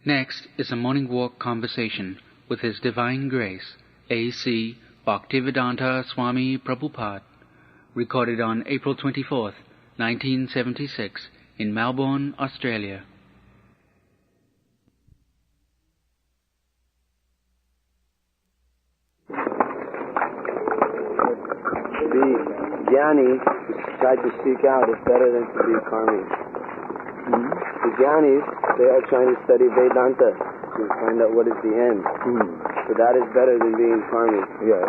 Next is a morning walk conversation with His Divine Grace, A.C. Bhaktivedanta Swami Prabhupada, recorded on April 24th, 1976, in Melbourne, Australia. To be jnani, to try to seek out, is better than to be karmi. The jnanis, they are trying to study Vedanta to find out what is the end. So that is better than being karmi. Yes.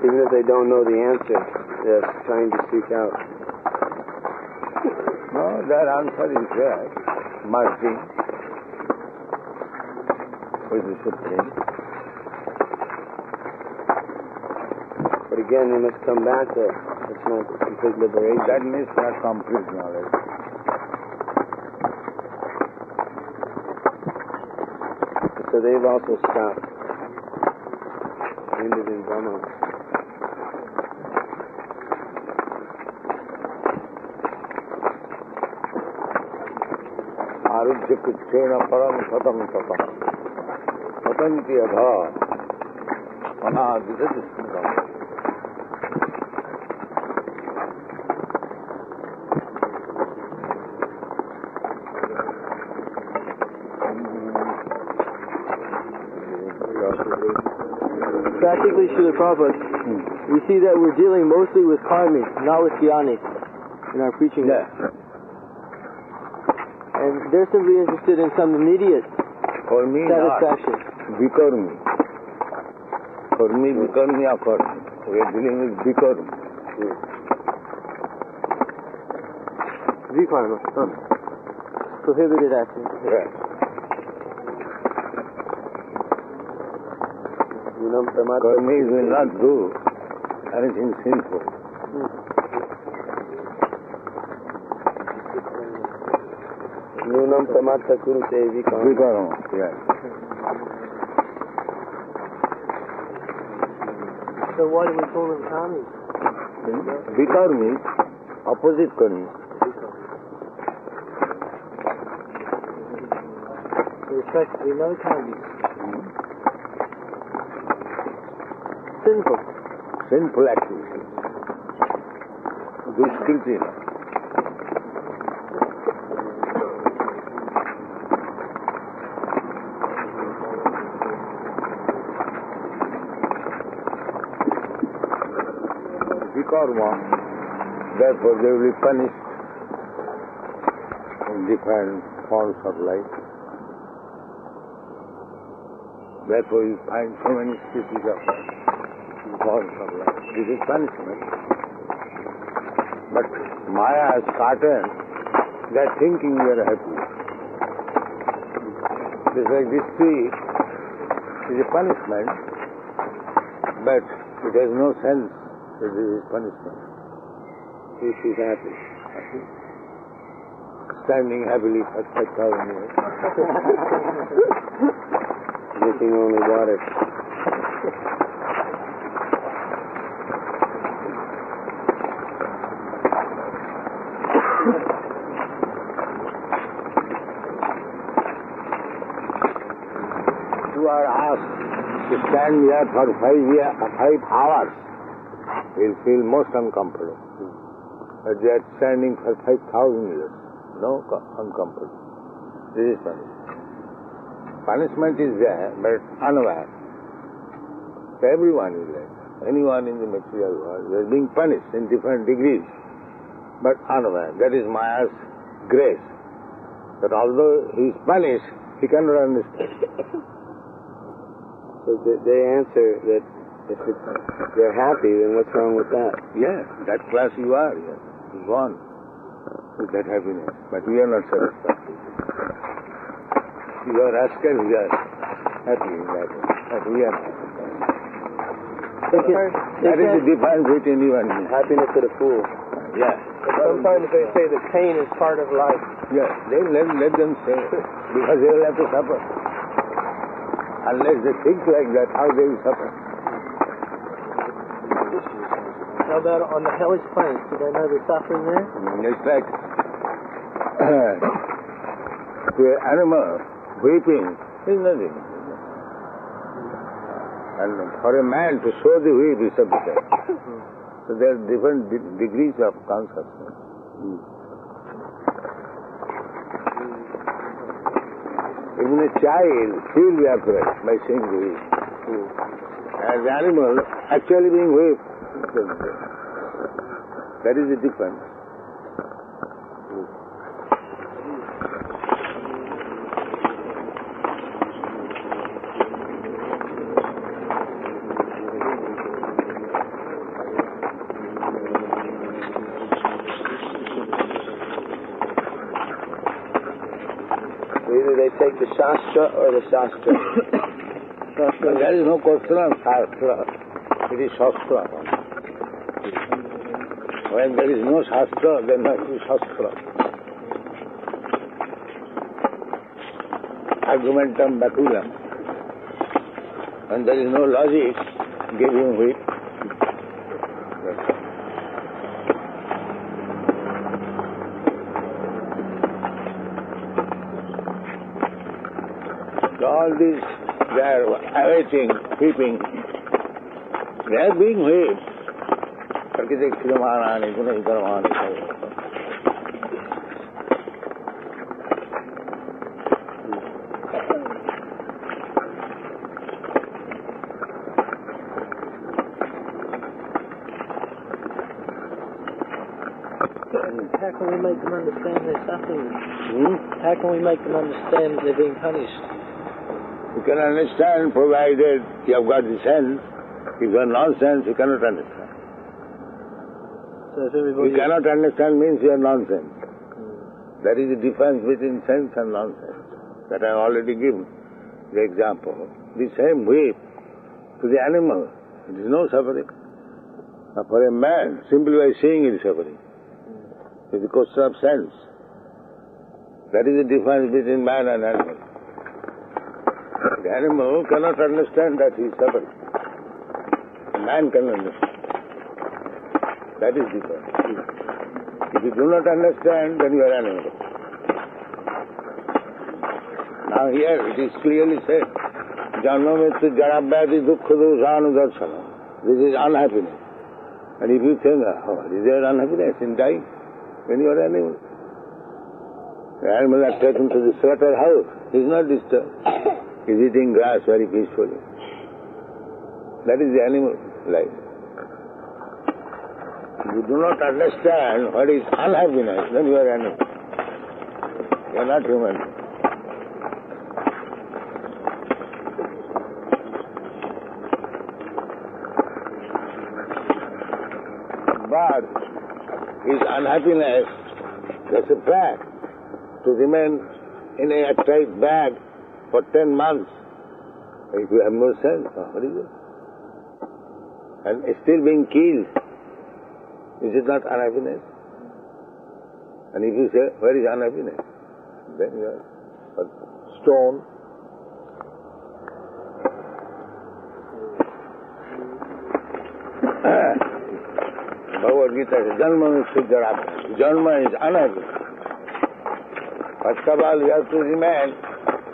Even if they don't know the answer, they're trying to seek out. No, that answer is there. Merging with the Supreme. But again, we must come back there. It's not complete liberation. That means not complete knowledge. So they've also stopped. Ended in Brahma. Arujya kuchena param satam satam. Patanti adha. Anadita dismukam. Practically, Srila Prabhupada, we see that we're dealing mostly with karmis, not with jnanis, in our preaching. Yes. And they're simply interested in some immediate For me, satisfaction. not bikarmi. For me, bikarmi or karmi. We are dealing with bikarmi. Vikarma. Prohibited action. Yes. Karmis will not do anything sinful. Nunam pramatta kurute vikarma. Vikarma, yes. So why do we call them karmis? Vikarmi, opposite karmi. Respectively, no karmis. Sinful. Sinful activity. Dushkriti. Vikarma, therefore they will be punished in different forms of life. Therefore you find so many species of forms of life. This is punishment. But Maya has started that thinking we are happy. Just like this tree is a punishment, but it has no sense that it is punishment. She is happy. Standing happily for 5,000 years. Drinking only water. You are asked to stand here for 5 hours. You'll feel most uncomfortable. But they are standing for 5,000 years. No uncomfortable. This is punishment. Punishment is there, but unaware. So everyone is like that. Anyone in the material world, they are being punished in different degrees, but unaware. That is Maya's grace. That although he is punished, he cannot understand. So they answer that if they're happy, then what's wrong with that? Yes, that class you are, yes. Go on with that happiness. But we are not satisfied. You are rascal, we are happy in that way. But we are not. That is the difference between you and me. Happiness of the fool. Yes. Sometimes they say that pain is part of life. Yes, let them say, because they will have to suffer. Unless they think like that, how they will suffer? How about on the hellish planets? Do they know the suffering there? It's like to an animal, whipping is nothing. And for a man to show the whip is sufficient. So there are different degrees of consciousness. Even a child feels the effort by seeing the whip. And the animal actually being whipped, that is the difference. Either they take the Shastra or the Shastra. There is no question of Shastra. It is Shastra. When there is no Shastra, then there is Shastra. Argumentum baculum. When there is no logic, give him whip. All these, they are awaiting, whipping. They are being whipped. How can we make them understand they're suffering? How can we make them understand that they're being punished? You can understand provided you have got the sense. If you are nonsense, you cannot understand. So if everybody... You cannot understand means you are nonsense. That is the difference between sense and nonsense. That I have already given the example. The same whip to the animal, it is no suffering. Now for a man, simply by seeing it is suffering. It is a question of sense. That is the difference between man and animal. The animal cannot understand that he is suffering. Man can understand. That is different. If you do not understand, then you are animal. Now here it is clearly said, Janma Mrityu Jaravyadi Dukkha Dosanu Darshana. This is unhappiness. And if you think, oh, is there unhappiness in dying? Then you are animal. The animal is taken to the slaughterhouse. He is not disturbed. He is eating grass very peacefully. That is the animal life. If you do not understand what is unhappiness, then you are animal. You are not human. But is unhappiness, that's a fact. To remain in a tight bag for 10 months, if you have no sense, what is it? And still being killed, is it not unhappiness? And if you say, where is unhappiness? Then you are a stone. Bhagavad Gita says, Janma Mrityu Jaravyadi. Janma is unhappiness. First of all, you have to remain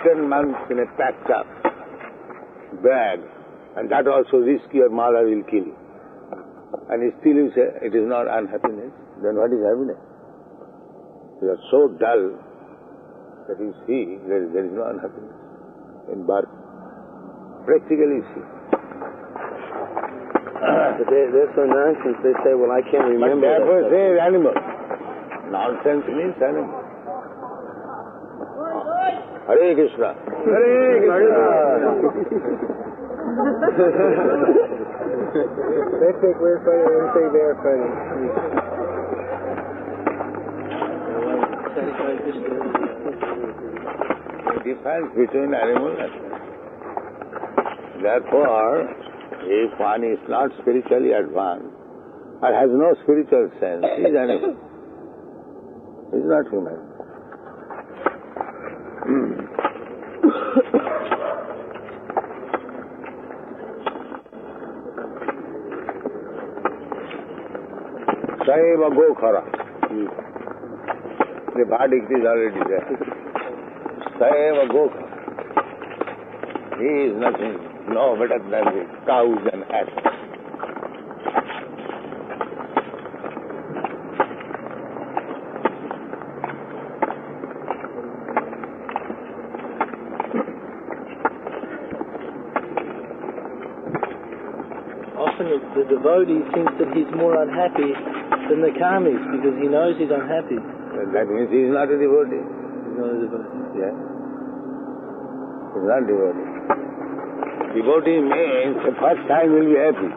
10 months in a packed up bag, and that also risk your mother will kill you. And still you say it is not unhappiness, then what is happiness? You are so dull that you see there is no unhappiness in birth. Practically you see. But they're so nonsense, they say, well, I can't remember. But therefore say animal. Nonsense means animal. Hare Krishna. Hare Krishna. They think we're funny, they think they're funny. The difference between animal and man. Therefore, if one is not spiritually advanced or has no spiritual sense, he is animal. He is not human. Saiva go khara. The verdict is already there. Saeva Gokha. He is nothing, no better than the cows and asses. Often the devotee thinks that he's more unhappy than the karmis because he knows he's unhappy. That means he is not a devotee. He's not a devotee. Yeah. He is not devotee. Devotee means the first time will be happy.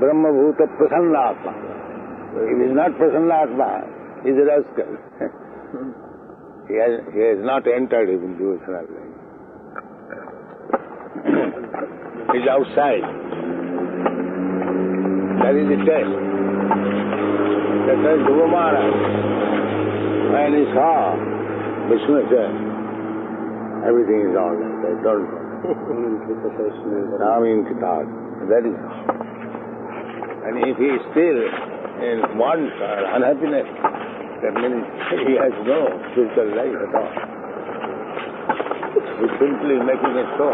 Brahma Bhuta Prasanna Atma. If he is not Prasanna Atma, he is a rascal. He has not entered even devotional life. He is outside. That is the test. That is Dhruva Maharaj. When he saw Vishnu said, everything is all right, I don't know. Ram in Kitab. That is all. And if he is still in want or unhappiness, that means he has no spiritual life at all. He is simply making a show.